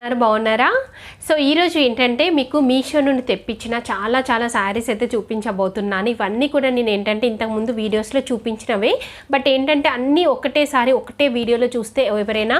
బాగున్నారా? సో ఈరోజు ఏంటంటే మీకు మీషో నుండి తెప్పించిన చాలా శారీస్ అయితే చూపించబోతున్నాను. ఇవన్నీ కూడా నేను ఏంటంటే ఇంతకుముందు వీడియోస్లో చూపించినవే, బట్ ఏంటంటే అన్నీ ఒకటేసారి ఒకటే వీడియోలో చూస్తే ఎవరైనా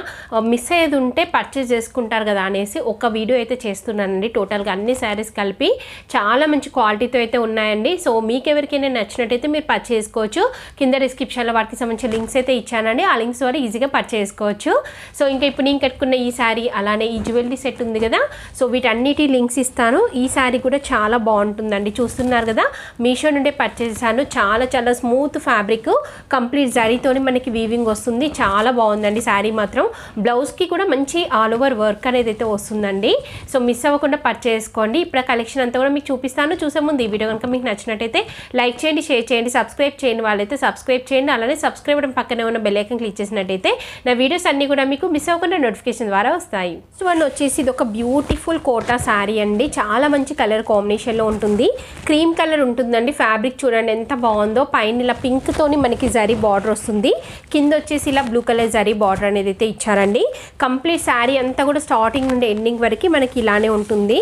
మిస్ అయ్యేది ఉంటే పర్చేస్ చేసుకుంటారు కదా అనేసి ఒక వీడియో అయితే చేస్తున్నానండి. టోటల్గా అన్ని శారీస్ కలిపి చాలా మంచి క్వాలిటీతో అయితే ఉన్నాయండి. సో మీకు ఎవరికైనా నచ్చినట్టయితే మీరు పర్చేస్ చేసుకోవచ్చు. కింద డిస్క్రిప్షన్లో వాటికి సంబంధించిన లింక్స్ అయితే ఇచ్చానండి. ఆ లింక్స్ ద్వారా ఈజీగా పర్చేస్ చేసుకోవచ్చు. సో ఇంకా ఇప్పుడు నేను కట్టుకున్న ఈ శారీ అలానే ఈ జ్యువెలరీ సెట్ ఉంది కదా, సో వీటన్నిటి లింక్స్ ఇస్తాను. ఈ శారీ కూడా చాలా బాగుంటుందండి. చూస్తున్నారు కదా, మీషో నుండే పర్చేస్ చేశాను. చాలా స్మూత్ ఫ్యాబ్రిక్, కంప్లీట్ జరీతోని మనకి వీవింగ్ వస్తుంది. చాలా బాగుందండి శారీ మాత్రం. బ్లౌజ్కి కూడా మంచి ఆల్ ఓవర్ వర్క్ అనేది అయితే వస్తుందండి. సో మిస్ అవ్వకుండా పర్చేస్ చేసుకోండి. ఇప్పుడు కలెక్షన్ అంతా కూడా మీకు చూపిస్తాను. చూసే ముందు ఈ వీడియో కనుక మీకు నచ్చినట్టయితే లైక్ చేయండి, షేర్ చేయండి, సబ్స్క్రైబ్ చేయండి వాళ్ళైతే సబ్స్క్రైబ్ చేయండి. అలానే సబ్స్క్రైబ్ అవ్వడం పక్కనే ఉన్న బెల్ ఐకాన్ క్లిక్ చేసినట్టయితే నా వీడియోస్ అన్నీ కూడా మీకు మిస్ అవ్వకుండా నోటిఫికేషన్ ద్వారా వస్తాయి. సో వన్ వచ్చేసి ఇది ఒక బ్యూటిఫుల్ కోటా శారీ అండి. చాలా మంచి కలర్ కాంబినేషన్లో ఉంటుంది. క్రీమ్ కలర్ ఉంటుందండి. ఫ్యాబ్రిక్ చూడండి ఎంత బాగుందో. పైన ఇలా పింక్ తోని మనకి జరీ బార్డర్ వస్తుంది. కింద వచ్చేసి ఇలా బ్లూ కలర్ జరీ బార్డర్ అనేది అయితే ఇచ్చారండి. కంప్లీట్ శారీ అంతా కూడా స్టార్టింగ్ నుండి ఎండింగ్ వరకు మనకి ఇలానే ఉంటుంది.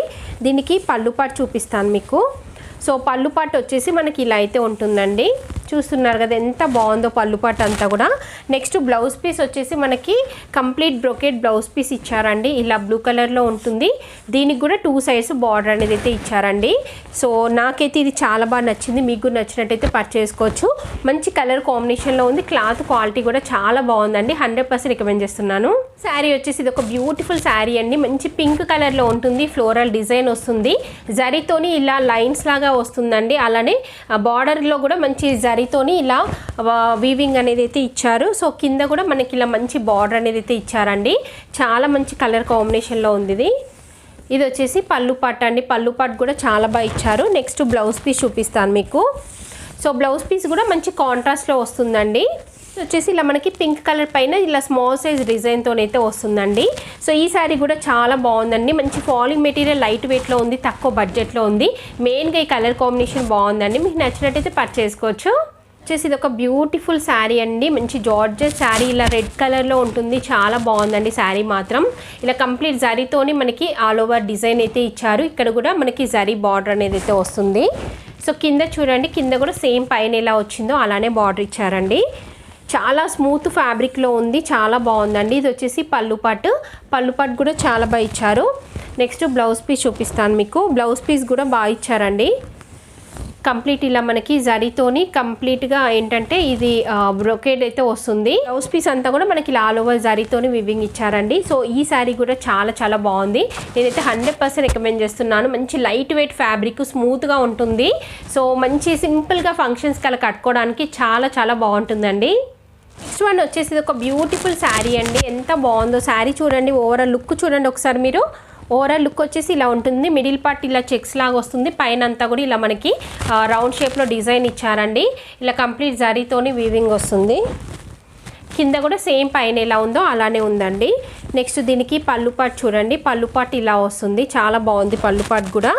దీనికి పళ్ళు పాటు చూపిస్తాను మీకు. సో పళ్ళు పాటు వచ్చేసి మనకి ఇలా అయితే ఉంటుందండి. చూస్తున్నారు కదా ఎంత బాగుందో పళ్ళు పాటు అంతా కూడా. నెక్స్ట్ బ్లౌజ్ పీస్ వచ్చేసి మనకి కంప్లీట్ బ్రొకెట్ బ్లౌజ్ పీస్ ఇచ్చారండి. ఇలా బ్లూ కలర్లో ఉంటుంది. దీనికి కూడా 2 సైడ్స్ బార్డర్ అనేది అయితే ఇచ్చారండి. సో నాకైతే ఇది చాలా బాగా నచ్చింది. మీకు కూడా నచ్చినట్టయితే పర్చేస్ చేసుకోవచ్చు. మంచి కలర్ కాంబినేషన్లో ఉంది. క్లాత్ క్వాలిటీ కూడా చాలా బాగుందండి. 100% రికమెండ్ చేస్తున్నాను. శారీ వచ్చేసి ఇది ఒక బ్యూటిఫుల్ శారీ అండి. మంచి పింక్ కలర్లో ఉంటుంది. ఫ్లోరల్ డిజైన్ వస్తుంది. జరీతోని ఇలా లైన్స్ లాగా వస్తుందండి. అలానే బార్డర్లో కూడా మంచి జరీతోని ఇలా వీవింగ్ అనేది అయితే ఇచ్చారు. సో కింద కూడా మనకి ఇలా మంచి బార్డర్ అనేది అయితే ఇచ్చారండి. చాలా మంచి కలర్ కాంబినేషన్లో ఉంది ఇది. ఇది వచ్చేసి పళ్ళు పాట్ అండి. పళ్ళు పాట్ కూడా చాలా బాగా ఇచ్చారు. నెక్స్ట్ బ్లౌజ్ పీస్ చూపిస్తాను మీకు. సో బ్లౌజ్ పీస్ కూడా మంచి కాంట్రాస్ట్లో వస్తుందండి. వచ్చేసి ఇలా మనకి పింక్ కలర్ పైన ఇలా స్మాల్ సైజ్ డిజైన్తోనైతే వస్తుందండి. సో ఈ శారీ కూడా చాలా బాగుందండి. మంచి ఫాలింగ్ మెటీరియల్, లైట్ వెయిట్లో ఉంది, తక్కువ బడ్జెట్లో ఉంది. మెయిన్గా ఈ కలర్ కాంబినేషన్ బాగుందండి. మీకు నచ్చినట్టయితే పర్చేస్ చేసుకోవచ్చు. వచ్చేసి ఇది ఒక బ్యూటిఫుల్ శారీ అండి. మంచి జార్జెట్ శారీ, ఇలా రెడ్ కలర్లో ఉంటుంది. చాలా బాగుందండి శారీ మాత్రం. ఇలా కంప్లీట్ జరీతోని మనకి ఆల్ ఓవర్ డిజైన్ అయితే ఇచ్చారు. ఇక్కడ కూడా మనకి జరీ బార్డర్ అనేది అయితే వస్తుంది. సో కింద చూడండి, కింద కూడా సేమ్ పైన ఎలా వచ్చిందో అలానే బార్డర్ ఇచ్చారండి. చాలా స్మూత్ ఫ్యాబ్రిక్లో ఉంది. చాలా బాగుందండి. ఇది వచ్చేసి పళ్ళు పాటు కూడా చాలా బాగా ఇచ్చారు. నెక్స్ట్ బ్లౌజ్ పీస్ చూపిస్తాను మీకు. బ్లౌజ్ పీస్ కూడా బాగా ఇచ్చారండి. కంప్లీట్ ఇలా మనకి జరీతోని కంప్లీట్గా ఏంటంటే ఇది బ్రొకేడ్ అయితే వస్తుంది. బ్లౌజ్ పీస్ అంతా కూడా మనకి ఇలా ఆల్ ఓవర్ జరీతోని వివింగ్ ఇచ్చారండి. సో ఈ శారీ కూడా చాలా బాగుంది. నేనైతే 100% రికమెండ్ చేస్తున్నాను. మంచి లైట్ వెయిట్ ఫ్యాబ్రిక్, స్మూత్గా ఉంటుంది. సో మంచి సింపుల్గా ఫంక్షన్స్కి అలా కట్టుకోవడానికి చాలా బాగుంటుందండి. నెక్స్ట్ వన్ వచ్చేసి ఇది ఒక బ్యూటిఫుల్ శారీ అండి. ఎంత బాగుందో శారీ చూడండి. ఓవరాల్ లుక్ చూడండి ఒకసారి మీరు. ఓవరాల్ లుక్ వచ్చేసి ఇలా ఉంటుంది. మిడిల్ పార్ట్ ఇలా చెక్స్ లాగా వస్తుంది. పైన అంతా కూడా ఇలా మనకి రౌండ్ షేప్లో డిజైన్ ఇచ్చారండి. ఇలా కంప్లీట్ జరీతోని వీవింగ్ వస్తుంది. కింద కూడా సేమ్ పైన ఎలా ఉందో అలానే ఉందండి. నెక్స్ట్ దీనికి పళ్ళు పాటు చూడండి. పళ్ళు పాటు ఇలా వస్తుంది. చాలా బాగుంది పళ్ళు పాటు కూడా.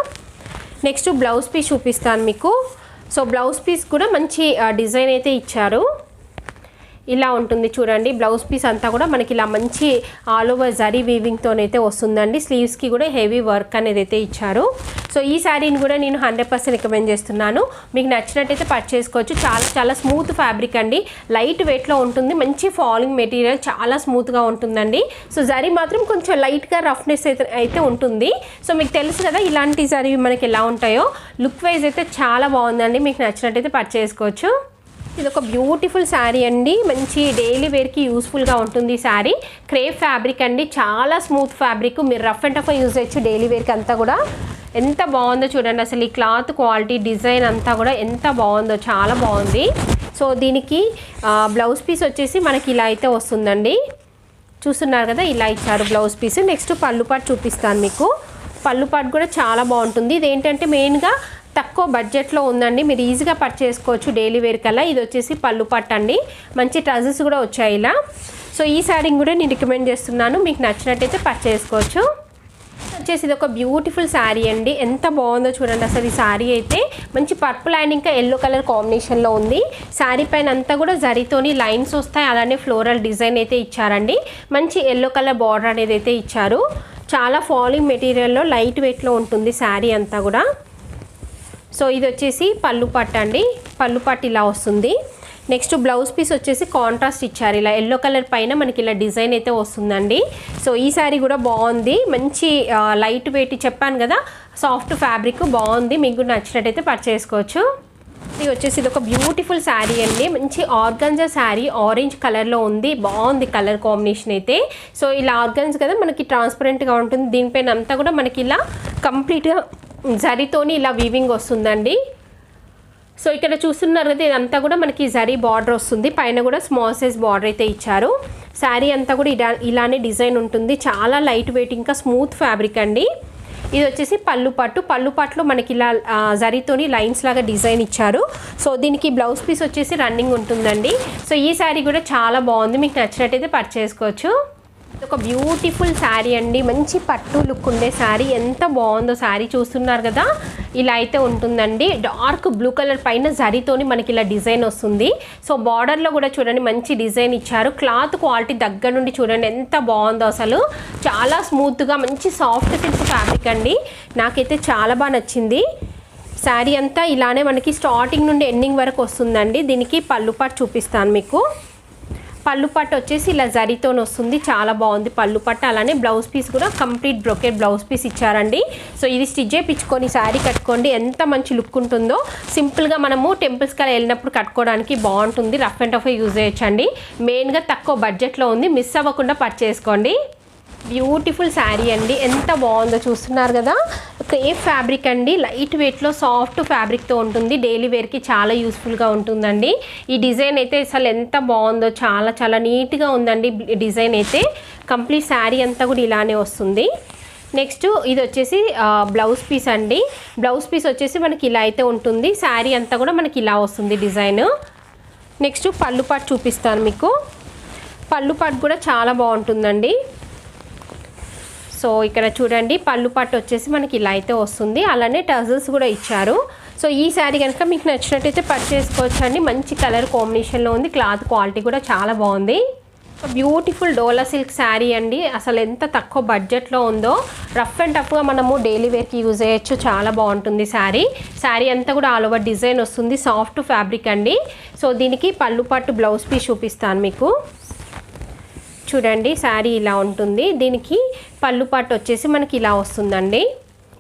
నెక్స్ట్ బ్లౌజ్ పీస్ చూపిస్తాను మీకు. సో బ్లౌజ్ పీస్ కూడా మంచి డిజైన్ అయితే ఇచ్చారు. ఇలా ఉంటుంది చూడండి. బ్లౌజ్ పీస్ అంతా కూడా మనకి ఇలా మంచి ఆల్ ఓవర్ జరీ వీవింగ్తోనైతే వస్తుందండి. స్లీవ్స్కి కూడా హెవీ వర్క్ అనేది అయితే ఇచ్చారు. సో ఈ శారీని కూడా నేను 100% రికమెండ్ చేస్తున్నాను. మీకు నచ్చినట్టయితే పర్చేస్ చేసుకోవచ్చు. చాలా స్మూత్ ఫ్యాబ్రిక్ అండి. లైట్ వెయిట్లో ఉంటుంది. మంచి ఫాలింగ్ మెటీరియల్, చాలా స్మూత్గా ఉంటుందండి. సో జరీ మాత్రం కొంచెం లైట్గా రఫ్నెస్ అయితే ఉంటుంది. సో మీకు తెలుసు కదా ఇలాంటి జరీ మనకి ఎలా ఉంటాయో. లుక్ వైజ్ అయితే చాలా బాగుందండి. మీకు నచ్చినట్టయితే పర్చేస్ చేసుకోవచ్చు. ఇది ఒక బ్యూటిఫుల్ శారీ అండి. మంచి డైలీ వేర్కి యూస్ఫుల్గా ఉంటుంది శారీ. క్రేప్ ఫ్యాబ్రిక్ అండి. చాలా స్మూత్ ఫ్యాబ్రిక్. మీరు రఫ్ అండ్ టఫ్ యూజ్ చేయొచ్చు డైలీ వేర్కి అంతా కూడా. ఎంత బాగుందో చూడండి అసలు. ఈ క్లాత్ క్వాలిటీ, డిజైన్ అంతా కూడా ఎంత బాగుందో, చాలా బాగుంది. సో దీనికి బ్లౌజ్ పీస్ వచ్చేసి మనకి ఇలా అయితే వస్తుందండి. చూస్తున్నారు కదా, ఇలా ఇచ్చారు బ్లౌజ్ పీస్. నెక్స్ట్ పళ్ళు పాటు చూపిస్తాను మీకు. పళ్ళు పాటు కూడా చాలా బాగుంటుంది. ఇదేంటంటే మెయిన్గా తక్కువ బడ్జెట్లో ఉందండి. మీరు ఈజీగా పర్చేస్ చేసుకోవచ్చు డైలీ వేర్ కల్లా. ఇది వచ్చేసి పళ్ళు పట్టు అండి. మంచి ట్రజెస్ కూడా వచ్చాయి ఇలా. సో ఈ శారీ కూడా నేను రికమెండ్ చేస్తున్నాను. మీకు నచ్చినట్టయితే పర్చేస్ చేసుకోవచ్చు. వచ్చేసి ఇది ఒక బ్యూటిఫుల్ శారీ అండి. ఎంత బాగుందో చూడండి అసలు. ఈ శారీ అయితే మంచి పర్పుల్ అండ్ ఇంకా ఎల్లో కలర్ కాంబినేషన్లో ఉంది. శారీ పైన అంతా కూడా జరీతోని లైన్స్ వస్తాయి. అలానే ఫ్లోరల్ డిజైన్ అయితే ఇచ్చారండి. మంచి ఎల్లో కలర్ బార్డర్ అనేది అయితే ఇచ్చారు. చాలా ఫాలింగ్ మెటీరియల్లో లైట్ వెయిట్లో ఉంటుంది శారీ అంతా కూడా. సో ఇది వచ్చేసి పళ్ళు పట్టు అండి, పళ్ళు పట్టు ఇలా వస్తుంది. నెక్స్ట్ బ్లౌజ్ పీస్ వచ్చేసి కాంట్రాస్ట్ ఇచ్చారు, ఇలా ఎల్లో కలర్ పైన మనకి ఇలా డిజైన్ అయితే వస్తుందండి. సో ఈ శారీ కూడా బాగుంది, మంచి లైట్ వెయిట్, చెప్పాను కదా సాఫ్ట్ ఫ్యాబ్రిక్, బాగుంది. మీకు నచ్చినట్టయితే పర్చేస్ చేసుకోవచ్చు. ఇది వచ్చేసి ఇది ఒక బ్యూటిఫుల్ శారీ అండి, మంచి ఆర్గంజా శారీ, ఆరెంజ్ కలర్లో ఉంది, బాగుంది కలర్ కాంబినేషన్ అయితే. సో ఇలా ఆర్గన్స్ కదా మనకి ట్రాన్స్పరెంట్గా ఉంటుంది, దీనిపైన అంతా కూడా మనకి ఇలా కంప్లీట్గా జరీతోని ఇలా వీవింగ్ వస్తుందండి. సో ఇక్కడ చూస్తున్నారు కదా ఇదంతా కూడా మనకి జరీ బార్డర్ వస్తుంది, పైన కూడా స్మాల్ సైజ్ బార్డర్ అయితే ఇచ్చారు. శారీ అంతా కూడా ఇలానే డిజైన్ ఉంటుంది, చాలా లైట్ వెయిట్ ఇంకా స్మూత్ ఫ్యాబ్రిక్ అండి. ఇది వచ్చేసి పళ్ళు పట్టు, పళ్ళు పట్టులో మనకి ఇలా జరీతోని లైన్స్ లాగా డిజైన్ ఇచ్చారు. సో దీనికి బ్లౌజ్ పీస్ వచ్చేసి రన్నింగ్ ఉంటుందండి. సో ఈ శారీ కూడా చాలా బాగుంది, మీకు నచ్చినట్టయితే పర్చేస్ చేసుకోవచ్చు. ఒక బ్యూటిఫుల్ శారీ అండి, మంచి పట్టు లుక్ ఉండే శారీ, ఎంత బాగుందో శారీ, చూస్తున్నారు కదా ఇలా అయితే ఉంటుందండి. డార్క్ బ్లూ కలర్ పైన జరీతోని మనకి ఇలా డిజైన్ వస్తుంది. సో బార్డర్లో కూడా చూడండి మంచి డిజైన్ ఇచ్చారు. క్లాత్ క్వాలిటీ దగ్గర నుండి చూడండి ఎంత బాగుందో, అసలు చాలా స్మూత్గా మంచి సాఫ్ట్ సిల్క్ ఫ్యాబ్రిక్ అండి, నాకైతే చాలా బాగా నచ్చింది. శారీ అంతా ఇలానే మనకి స్టార్టింగ్ నుండి ఎండింగ్ వరకు వస్తుందండి. దీనికి పళ్ళు పాటు చూపిస్తాను మీకు. పళ్ళు పట్టు వచ్చేసి ఇలా జరీతో వస్తుంది, చాలా బాగుంది పళ్ళు పట్టు. అలానే బ్లౌజ్ పీస్ కూడా కంప్లీట్ బ్రొకెట్ బ్లౌజ్ పీస్ ఇచ్చారండి. సో ఇది స్టిచ్ చేయించుకొని శారీ కట్టుకోండి, ఎంత మంచి లుక్ ఉంటుందో. సింపుల్గా మనము టెంపుల్స్కి అలా వెళ్ళినప్పుడు కట్టుకోవడానికి బాగుంటుంది, రఫ్ అండ్ టఫ్ యూజ్ చేయొచ్చండి. మెయిన్గా తక్కువ బడ్జెట్లో ఉంది, మిస్ అవ్వకుండా పర్చేస్ చేసుకోండి. బ్యూటిఫుల్ శారీ అండి, ఎంత బాగుందో చూస్తున్నారు కదా. క్రేప్ ఫ్యాబ్రిక్ అండి, లైట్ వెయిట్లో సాఫ్ట్ ఫ్యాబ్రిక్తో ఉంటుంది, డైలీ వేర్కి చాలా యూస్ఫుల్గా ఉంటుందండి. ఈ డిజైన్ అయితే అసలు ఎంత బాగుందో, చాలా చాలా నీట్గా ఉందండి డిజైన్ అయితే. కంప్లీట్ శారీ అంతా కూడా ఇలానే వస్తుంది. నెక్స్ట్ ఇది వచ్చేసి బ్లౌజ్ పీస్ అండి, బ్లౌజ్ పీస్ వచ్చేసి మనకి ఇలా అయితే ఉంటుంది, శారీ అంతా కూడా మనకి ఇలా వస్తుంది డిజైన్. నెక్స్ట్ పళ్ళు పాటు చూపిస్తాను మీకు. పళ్ళు పాటు కూడా చాలా బాగుంటుందండి. సో ఇక్కడ చూడండి పళ్ళు పట్టు వచ్చేసి మనకి ఇలా అయితే వస్తుంది, అలానే టజల్స్ కూడా ఇచ్చారు. సో ఈ శారీ కనుక మీకు నచ్చినట్టయితే పర్చేస్ చేసుకోవచ్చు అండి, మంచి కలర్ కాంబినేషన్లో ఉంది, క్లాత్ క్వాలిటీ కూడా చాలా బాగుంది. బ్యూటిఫుల్ డోలా సిల్క్ శారీ అండి, అసలు ఎంత తక్కువ బడ్జెట్లో ఉందో, రఫ్ అండ్ టఫ్గా మనము డైలీ వేర్కి యూజ్ చేయొచ్చు, చాలా బాగుంటుంది శారీ. శారీ అంతా కూడా ఆల్ ఓవర్ డిజైన్ వస్తుంది, సాఫ్ట్ ఫ్యాబ్రిక్ అండి. సో దీనికి పళ్ళు పట్టు బ్లౌజ్ పీస్ చూపిస్తాను మీకు. చూడండి శారీ ఇలా ఉంటుంది, దీనికి పళ్ళు పట్టు వచ్చేసి మనకి ఇలా వస్తుందండి.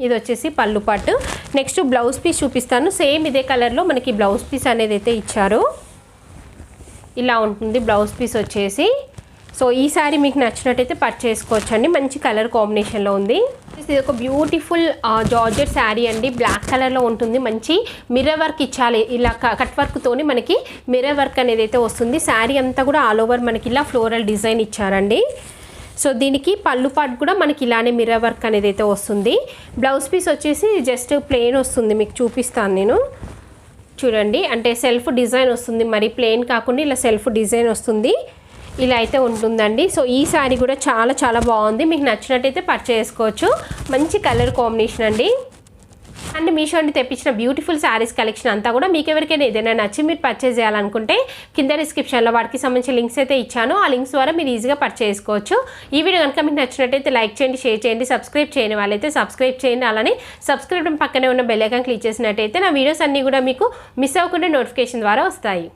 ఇది వచ్చేసి పళ్ళు పట్టు. నెక్స్ట్ బ్లౌజ్ పీస్ చూపిస్తాను, సేమ్ ఇదే కలర్లో మనకి బ్లౌజ్ పీస్ అనేది అయితే ఇచ్చారు, ఇలా ఉంటుంది బ్లౌజ్ పీస్ వచ్చేసి. సో ఈ శారీ మీకు నచ్చినట్టయితే పర్చేస్ చేసుకోవచ్చు అండి, మంచి కలర్ కాంబినేషన్లో ఉంది. ఇది ఒక బ్యూటిఫుల్ జార్జెట్ శారీ అండి, బ్లాక్ కలర్లో ఉంటుంది, మంచి మిర్రర్ వర్క్ ఇచ్చాలి, ఇలా కట్ వర్క్తోని మనకి మిర్రర్ వర్క్ అనేది అయితే వస్తుంది. శారీ అంతా కూడా ఆల్ ఓవర్ మనకి ఇలా ఫ్లోరల్ డిజైన్ ఇచ్చారండి. సో దీనికి పళ్ళు పాటు కూడా మనకి ఇలానే మిర్రర్ వర్క్ అనేది అయితే వస్తుంది. బ్లౌజ్ పీస్ వచ్చేసి జస్ట్ ప్లెయిన్ వస్తుంది, మీకు చూపిస్తాను నేను. చూడండి అంటే సెల్ఫ్ డిజైన్ వస్తుంది, మరి ప్లెయిన్ కాకుండా ఇలా సెల్ఫ్ డిజైన్ వస్తుంది, ఇలా అయితే ఉంటుందండి. సో ఈ శారీ కూడా చాలా చాలా బాగుంది, మీకు నచ్చినట్టయితే పర్చేస్ చేసుకోవచ్చు, మంచి కలర్ కాంబినేషన్ అండి. అండ్ మీషో నుండి తెప్పించిన బ్యూటిఫుల్ శారీస్ కలెక్షన్ అంతా కూడా మీకు ఎవరికైనా ఏదైనా నచ్చి మీరు పర్చేస్ చేయాలనుకుంటే కింద డిస్క్రిప్షన్లో వాటికి సంబంధించిన లింక్స్ అయితే ఇచ్చాను, ఆ లింక్స్ ద్వారా మీరు ఈజీగా పర్చేస్ చేసుకోవచ్చు. ఈ వీడియో కనుక మీకు నచ్చినట్టయితే లైక్ చేయండి, షేర్ చేయండి, సబ్స్క్రైబ్ చేయని వాళ్ళైతే సబ్స్క్రైబ్ చేయండి. అలానే సబ్స్క్రైబ్ పక్కనే ఉన్న బెల్ ఐకాన్ క్లిక్ చేసినట్టయితే నా వీడియోస్ అన్నీ కూడా మీకు మిస్ అవ్వకుండా నోటిఫికేషన్ ద్వారా వస్తాయి.